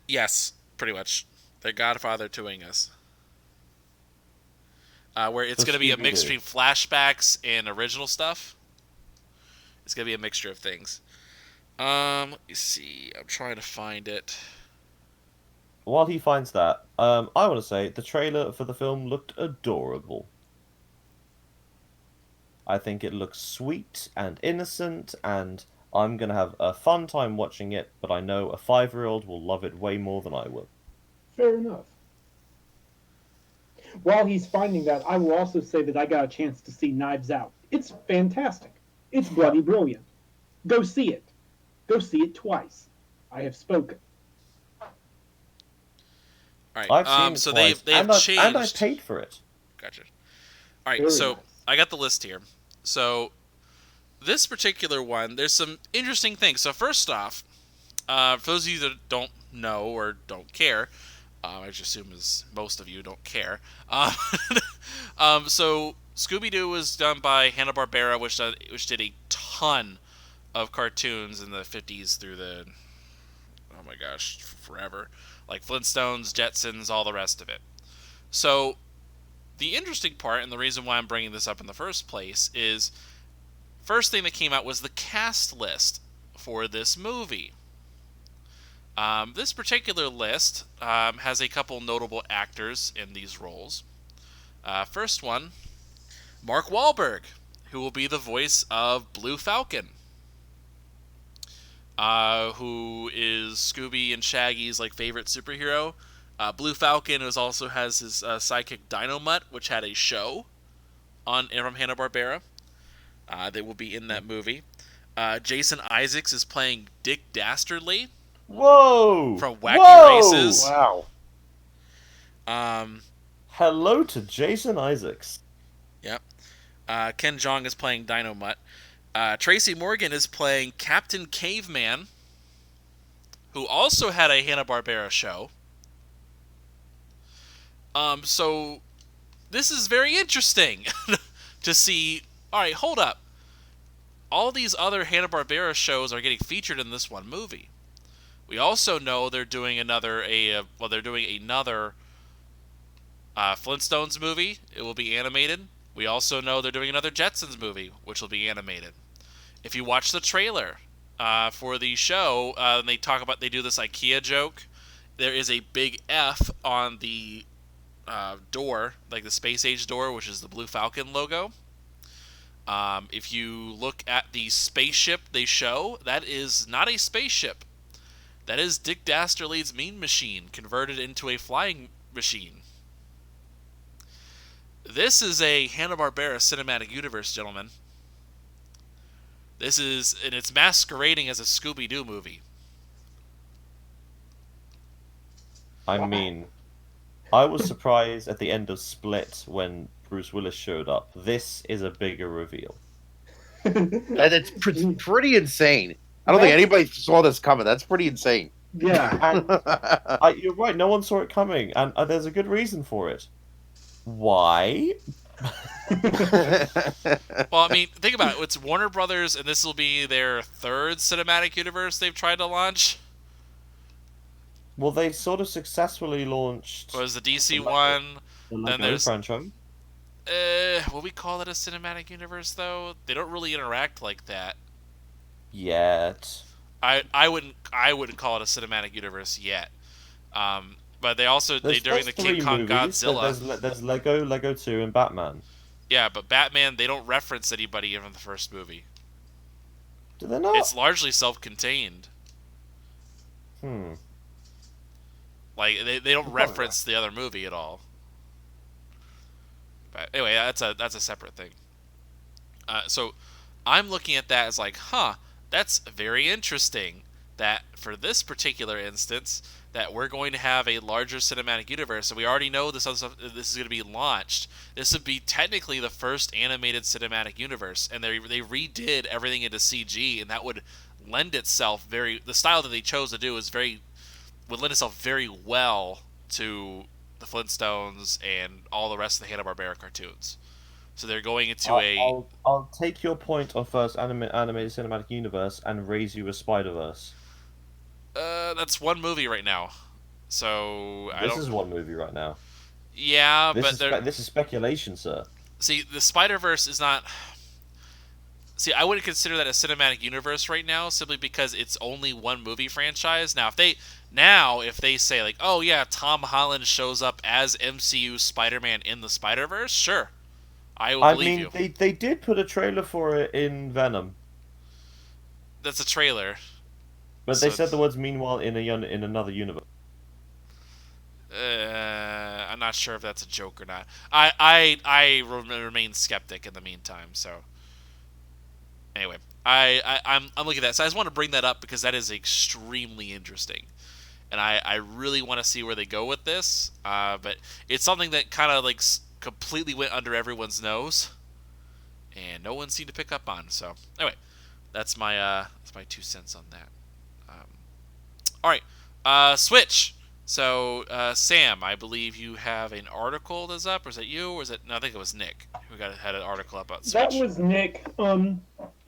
Yes, pretty much. They're Godfather 2-ing us. Where it's going to be a mix between flashbacks and original stuff. It's going to be a mixture of things. Let me see. I'm trying to find it. While he finds that, I want to say the trailer for the film looked adorable. I think it looks sweet and innocent, and I'm going to have a fun time watching it, but I know a 5-year-old will love it way more than I will. Fair enough. While he's finding that, I will also say that I got a chance to see Knives Out. It's fantastic. It's bloody brilliant. Go see it. Go see it twice. I have spoken. All right. I've seen it So twice, they've changed. and I paid for it. Gotcha. All right. Very So nice. I got the list here. So this particular one, there's some interesting things. So first off, for those of you that don't know or don't care, I just assume as most of you don't care. So Scooby-Doo was done by Hanna-Barbera, which did a ton of cartoons in the 50s through the, oh my gosh, forever. Like Flintstones, Jetsons, all the rest of it. So the interesting part, and the reason why I'm bringing this up in the first place, is first thing that came out was the cast list for this movie. This particular list has a couple notable actors in these roles. First one, Mark Wahlberg, who will be the voice of Blue Falcon, who is Scooby and Shaggy's favorite superhero. Blue Falcon also has his sidekick Dynamite, which had a show from Hanna-Barbera. They will be in that movie. Jason Isaacs is playing Dick Dastardly. Whoa! From Wacky Races. Wow. Hello to Jason Isaacs. Yep. Ken Jeong is playing Dynamite. Tracy Morgan is playing Captain Caveman, who also had a Hanna-Barbera show. So this is very interesting to see. All right, hold up. All these other Hanna-Barbera shows are getting featured in this one movie. We also know they're doing another Flintstones movie. It will be animated. We also know they're doing another Jetsons movie, which will be animated. If you watch the trailer for the show, they do this IKEA joke. There is a big F on the door, like the Space Age door, which is the Blue Falcon logo. If you look at the spaceship they show, that is not a spaceship. That is Dick Dastardly's Mean Machine converted into a flying machine. This is a Hanna-Barbera cinematic universe, gentlemen. And it's masquerading as a Scooby-Doo movie. I mean, I was surprised at the end of Split when Bruce Willis showed up. This is a bigger reveal. That's pretty insane. I don't think anybody saw this coming. That's pretty insane. Yeah. And you're right, no one saw it coming, and there's a good reason for it. Why? Well, I mean, think about it. It's Warner Brothers, and this will be their third cinematic universe they've tried to launch. Well, they sort of successfully launched Was the DC one? the then Lego there's- franchise. Will we call it a cinematic universe, though? They don't really interact like that. Yet. I wouldn't call it a cinematic universe yet. But during the King three Kong movies. Godzilla. There's Lego, Lego 2, and Batman. Yeah, but Batman, they don't reference anybody from the first movie. Do they not? It's largely self-contained. Like they don't reference the other movie at all. But anyway, that's a separate thing. So I'm looking at that as that's very interesting. That for this particular instance, that we're going to have a larger cinematic universe, and we already know this is going to be launched. This would be technically the first animated cinematic universe, and they redid everything into CG, and that would lend itself the style that they chose to do would lend itself very well to the Flintstones and all the rest of the Hanna-Barbera cartoons. So they're going into I'll take your point on first animated cinematic universe and raise you a Spider-Verse. That's one movie right now. So This is one movie right now. Yeah, This is speculation, sir. See, the Spider-Verse is not. See, I wouldn't consider that a cinematic universe right now, simply because it's only one movie franchise. Now, if they say oh yeah, Tom Holland shows up as MCU Spider-Man in the Spider-Verse, sure, I will believe you. They did put a trailer for it in Venom, That's a trailer. but they said the words "meanwhile" in another universe. I'm not sure if that's a joke or not. I remain skeptic in the meantime. So anyway, I'm looking at that. So I just want to bring that up because that is extremely interesting, and I really want to see where they go with this. But it's something that kind of like completely went under everyone's nose, and no one seemed to pick up on. So anyway, that's my 2 cents on that. All right, Switch. So Sam, I believe you have an article that's up, or is it you, or is it? No, I think it was Nick who had an article up about Switch. That was Nick.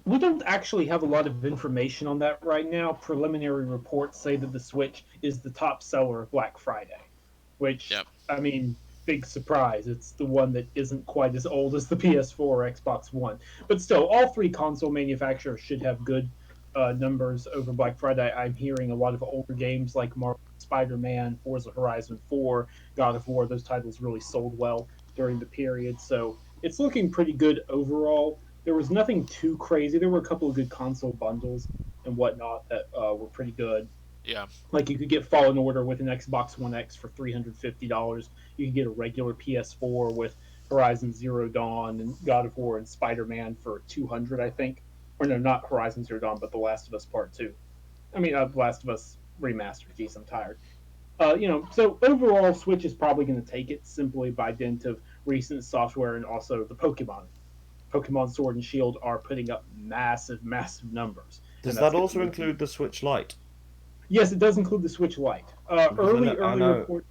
We don't actually have a lot of information on that right now. Preliminary reports say that the Switch is the top seller of Black Friday, which, Yep. I mean, big surprise. It's the one that isn't quite as old as the PS4 or Xbox One. But still, all three console manufacturers should have good numbers over Black Friday. I'm hearing a lot of older games like Marvel, Spider-Man, Forza Horizon 4, God of War. Those titles really sold well during the period. So it's looking pretty good overall. There was nothing too crazy. There were a couple of good console bundles and whatnot that were pretty good. Yeah. Like you could get Fallen Order with an Xbox One X for $350. You could get a regular PS4 with Horizon Zero Dawn and God of War and Spider-Man for $200, I think. Or no, not Horizon Zero Dawn, but The Last of Us Part 2. I mean, The Last of Us Remastered. Jeez, I'm tired. So overall, Switch is probably going to take it simply by dint of recent software and also the Pokemon. Pokemon Sword and Shield are putting up massive, massive numbers. Does that also include the Switch Lite? Yes, it does include the Switch Lite. Early report.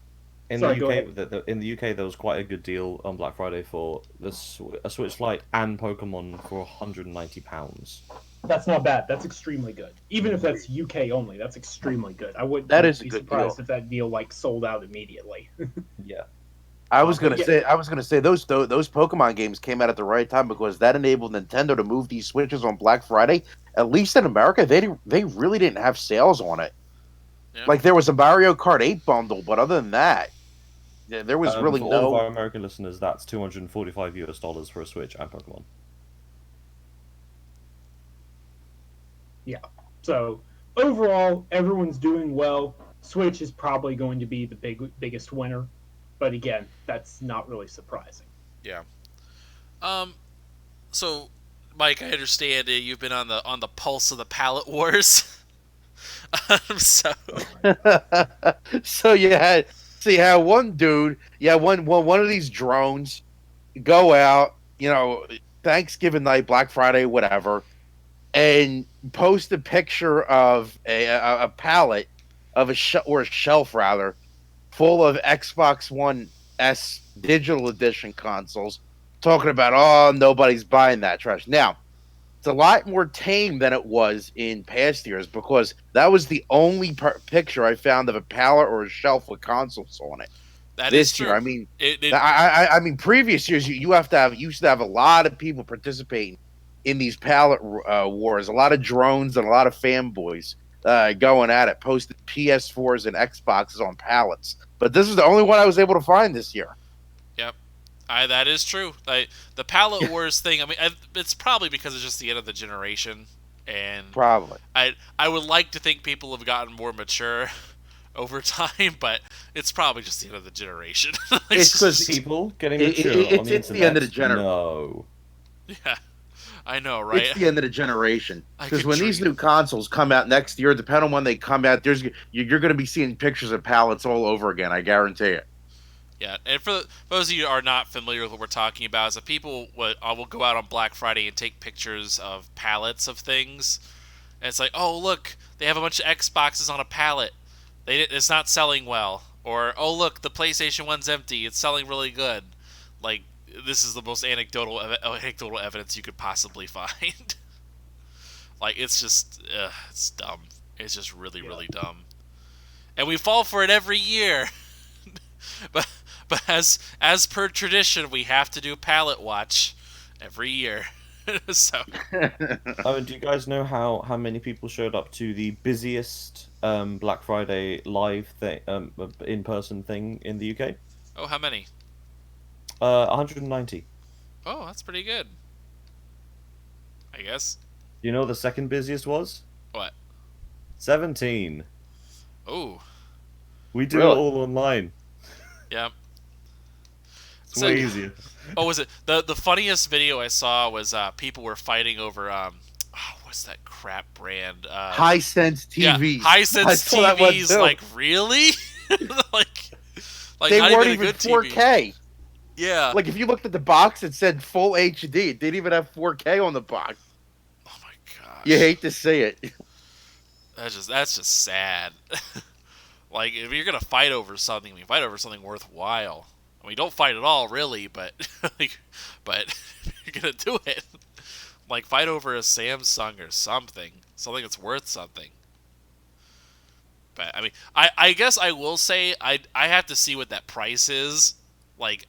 In the UK, there was quite a good deal on Black Friday for a Switch Lite and Pokemon for £190. That's not bad. That's extremely good. Even if that's UK only, that's extremely good. I wouldn't Is be a good surprised deal. if that deal sold out immediately. Yeah. I was gonna say those Pokemon games came out at the right time because that enabled Nintendo to move these Switches on Black Friday. At least in America, they really didn't have sales on it. Yeah. Like there was a Mario Kart 8 bundle, but other than that, there was really for no. all of our American listeners, that's $245 for a Switch and Pokemon. Yeah. So overall, everyone's doing well. Switch is probably going to be the biggest winner, but again, that's not really surprising. Yeah. So, Mike, I understand you've been on the pulse of the palette wars. So So you had one dude, one of these drones go out, Thanksgiving night, Black Friday, whatever, and post a picture of a pallet of a shelf rather, full of Xbox One S digital edition consoles, talking about, oh, nobody's buying that trash. Now, it's a lot more tame than it was in past years because that was the only picture I found of a pallet or a shelf with consoles on it. that This is true. year, I mean, It- I mean, previous years you used to have a lot of people participating in these pallet wars, a lot of drones and a lot of fanboys going at it, posted PS4s and Xboxes on pallets. But this is the only one I was able to find this year. Yep. That is true. The palette wars thing. I mean, it's probably because it's just the end of the generation, and Probably. I would like to think people have gotten more mature over time, but it's probably just the end of the generation. It's 'cause People getting It- mature it- on it's the internet. the end of the generation. No. yeah, I know, right? It's the end of the generation. I Because could when these dream. new consoles come out next year, depending on when they come out, you're going to be seeing pictures of pallets all over again. I guarantee it. Yeah, and for those of you who are not familiar with what we're talking about, is that people will go out on Black Friday and take pictures of pallets of things, and it's like, oh look, they have a bunch of Xboxes on a pallet. It's not selling well, or oh look, the PlayStation 1's empty. It's selling really good. Like this is the most anecdotal evidence you could possibly find. Like it's just it's dumb. It's just really dumb, and we fall for it every year. But as per tradition, we have to do Palette Watch every year. So Do you guys know how many people showed up to the busiest Black Friday live thing, in-person thing in the UK? oh, how many? 190. Oh, that's pretty good. I guess. You know what the second busiest was? What? 17. Oh, We do Really? it all online. yeah. It's way easier. Oh, was it the funniest video I saw was people were fighting over what's that crap brand? Hisense TVs. Yeah, Hisense I saw that one TVs. too. Like really? like they not weren't a even good 4K. TV. Yeah. Like if you looked at the box, it said full HD. It didn't even have 4K on the box. Oh my gosh. You hate to see it. That's just sad. Like if you're gonna fight over something, fight over something worthwhile. I mean, don't fight at all, really, but but you're gonna do it. Like fight over a Samsung or something that's worth something. But I mean, I guess I will say I have to see what that price is. Like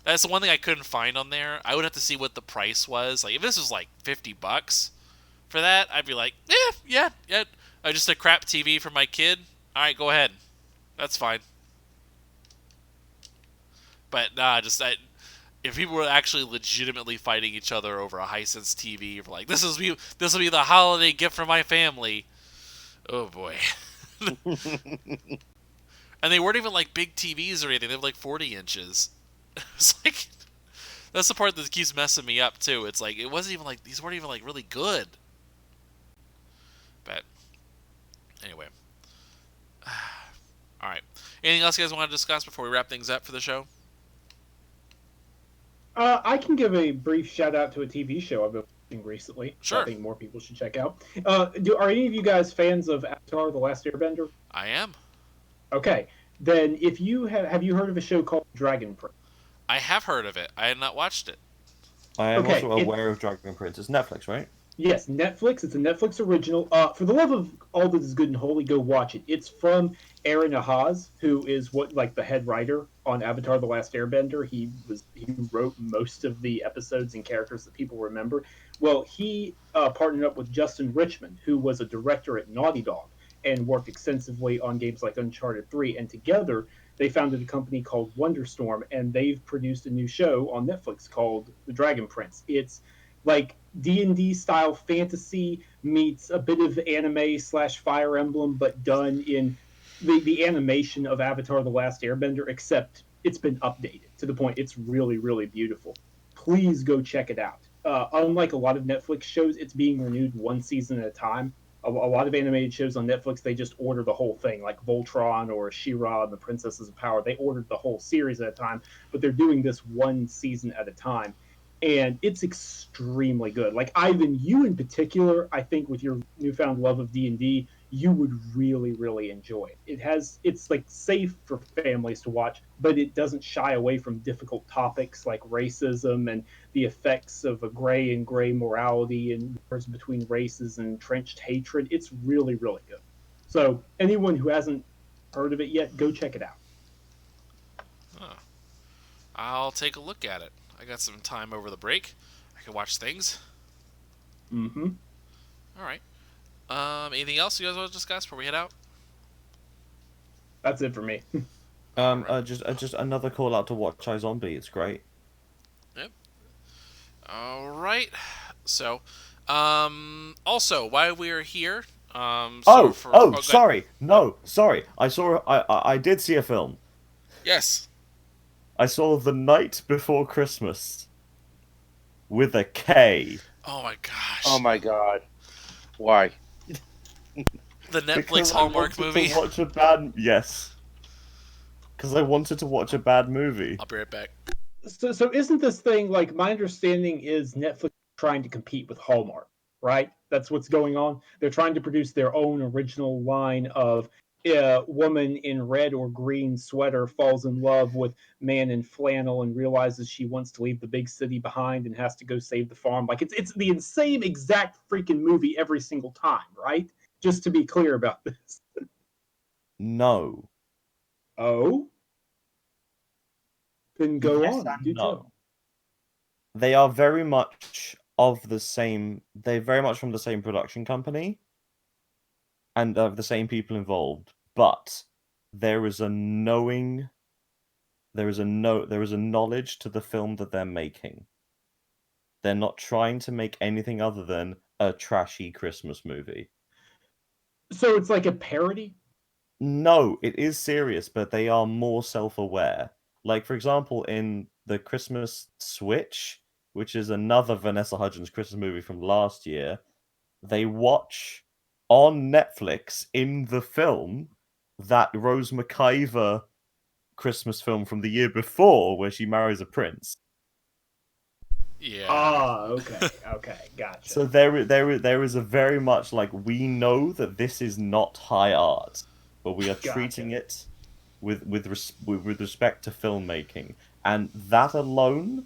that's the one thing I couldn't find on there. I would have to see what the price was. Like if this was like $50 for that, I'd be like, yeah. Just a crap TV for my kid. All right, go ahead. That's fine. But nah, if people were actually legitimately fighting each other over a Hisense TV, like this will be the holiday gift for my family. Oh boy. And they weren't even like big TVs or anything. They were like 40 inches. It's like that's the part that keeps messing me up too. It's like it wasn't even like these weren't even like really good. But anyway. All right. Anything else you guys want to discuss before we wrap things up for the show? I can give a brief shout out to a TV show I've been watching recently. Sure. I think more people should check out. Are any of you guys fans of Avatar: The Last Airbender? I am. Okay, then if you have you heard of a show called Dragon Prince? I have heard of it. I had not watched it. I am Okay, also aware of Dragon Prince. It's Netflix, right? Yes, Netflix. It's a Netflix original. For the love of all that is good and holy, go watch it. It's from Aaron Ahaz, who is the head writer on Avatar: The Last Airbender. He wrote most of the episodes and characters that people remember. Well, he partnered up with Justin Richmond, who was a director at Naughty Dog and worked extensively on games like Uncharted 3. And together, they founded a company called Wonderstorm, and they've produced a new show on Netflix called The Dragon Prince. It's like D&D style fantasy meets a bit of anime / Fire Emblem, but done in the animation of Avatar: The Last Airbender, except it's been updated to the point it's really, really beautiful. Please go check it out. Unlike a lot of Netflix shows, it's being renewed one season at a time. A lot of animated shows on Netflix, they just order the whole thing, like Voltron or She-Ra and the Princesses of Power. They ordered the whole series at a time, but they're doing this one season at a time. And it's extremely good. Like, Ivan, you in particular, I think with your newfound love of D&D, you would really, really enjoy it. It's like safe for families to watch, but it doesn't shy away from difficult topics like racism and the effects of a gray and gray morality and wars between races and entrenched hatred. It's really, really good. So anyone who hasn't heard of it yet, go check it out. Huh. I'll take a look at it. I got some time over the break. I can watch things. Mm-hmm. All right. Anything else you guys want to discuss before we head out? That's it for me. Just another call out to watch iZombie. It's great. Yep. All right. So, also while we're here, sorry. No, sorry. I did see a film. Yes. I saw The Night Before Christmas with a K. Oh my gosh. Oh my god. Why? The Netflix Hallmark movie. Yes. Because I wanted to watch a bad movie. I'll be right back. So isn't this thing, like, my understanding is Netflix trying to compete with Hallmark, right? That's what's going on. They're trying to produce their own original line of woman in red or green sweater falls in love with man in flannel and realizes she wants to leave the big city behind and has to go save the farm. Like, it's the same exact freaking movie every single time, right? Just to be clear about this. No. Oh? Then go Yes on. and Do no. tell. They are very much of the same. They're very much from the same production company, and of the same people involved. But there is a knowledge to the film that they're making. They're not trying to make anything other than a trashy Christmas movie. So it's like a parody? No, it is serious, but they are more self-aware. Like, for example, in the Christmas Switch, which is another Vanessa Hudgens Christmas movie from last year. They watch on Netflix in the film that Rose McIver Christmas film from the year before, where she marries a prince. Yeah. Ah, okay, gotcha. So there is a very much like, we know that this is not high art, but we are treating it with respect to filmmaking, and that alone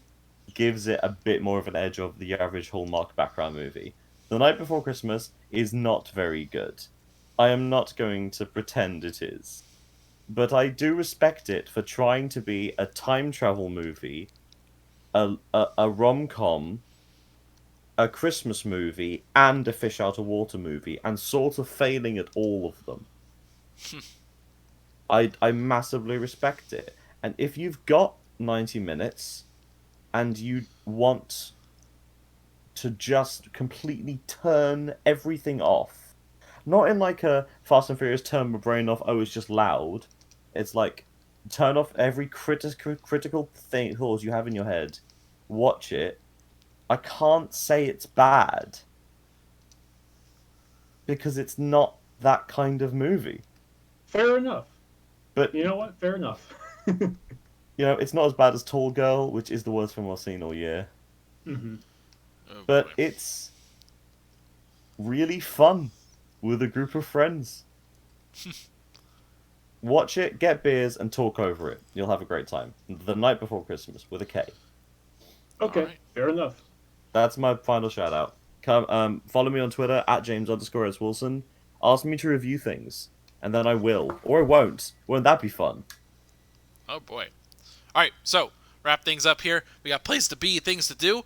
gives it a bit more of an edge of the average Hallmark background movie. The Night Before Christmas is not very good. I am not going to pretend it is. But I do respect it for trying to be a time travel movie, a rom-com, a Christmas movie, and a Fish Out of Water movie, and sort of failing at all of them. I massively respect it. And if you've got 90 minutes and you want to just completely turn everything off, not in like a Fast and Furious turn my brain off, oh, it's just loud. It's like, turn off every critical thoughts you have in your head, watch it. I can't say it's bad, because it's not that kind of movie. Fair enough. But you know what? Fair enough. It's not as bad as Tall Girl, which is the worst film I've seen all year. Mm-hmm. Oh, But boy. it's really fun with a group of friends. Watch it, get beers, and talk over it. You'll have a great time. The Night Before Christmas, with a K. Okay, Alright. fair enough. That's my final shout out. Come, follow me on Twitter at James_S_Wilson. Ask me to review things, and then I will, or I won't. Won't that be fun? Oh boy. All right, so wrap things up here. We got place to be, things to do.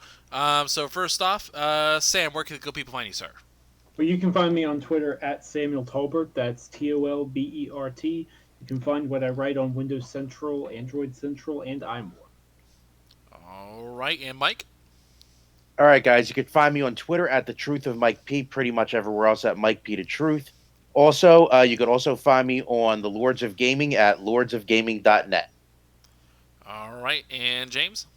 So first off, Sam, where can the good people find you, sir? Well, you can find me on Twitter at Samuel Tolbert. That's Tolbert. You can find what I write on Windows Central, Android Central, and iMore. All right, and Mike? All right, guys, you can find me on Twitter at The Truth of Mike P, pretty much everywhere else at Mike P The Truth. Also, you can also find me on the Lords of Gaming at lordsofgaming.net. All right, and James?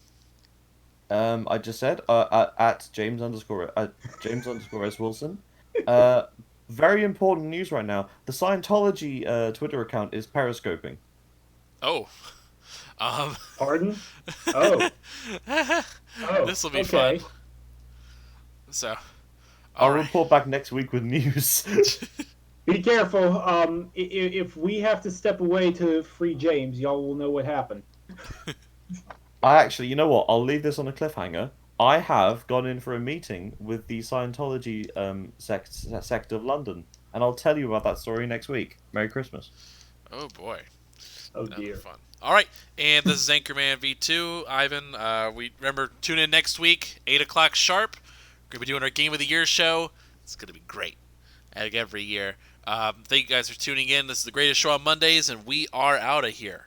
I just said at James_S Wilson. Very important news right now. The Scientology Twitter account is periscoping. Oh. Pardon? Oh. Oh, This will be okay. fun. So, I'll all right. report back next week with news. Be careful. If we have to step away to free James, y'all will know what happened. I actually, you know what? I'll leave this on a cliffhanger. I have gone in for a meeting with the Scientology sect of London, and I'll tell you about that story next week. Merry Christmas. Oh boy. Oh That'll be dear. fun. All right, and this is Anchorman V2. Ivan, we remember, tune in next week, 8 o'clock sharp. We're going to be doing our Game of the Year show. It's going to be great, like every year. Thank you guys for tuning in. This is the greatest show on Mondays, and we are out of here.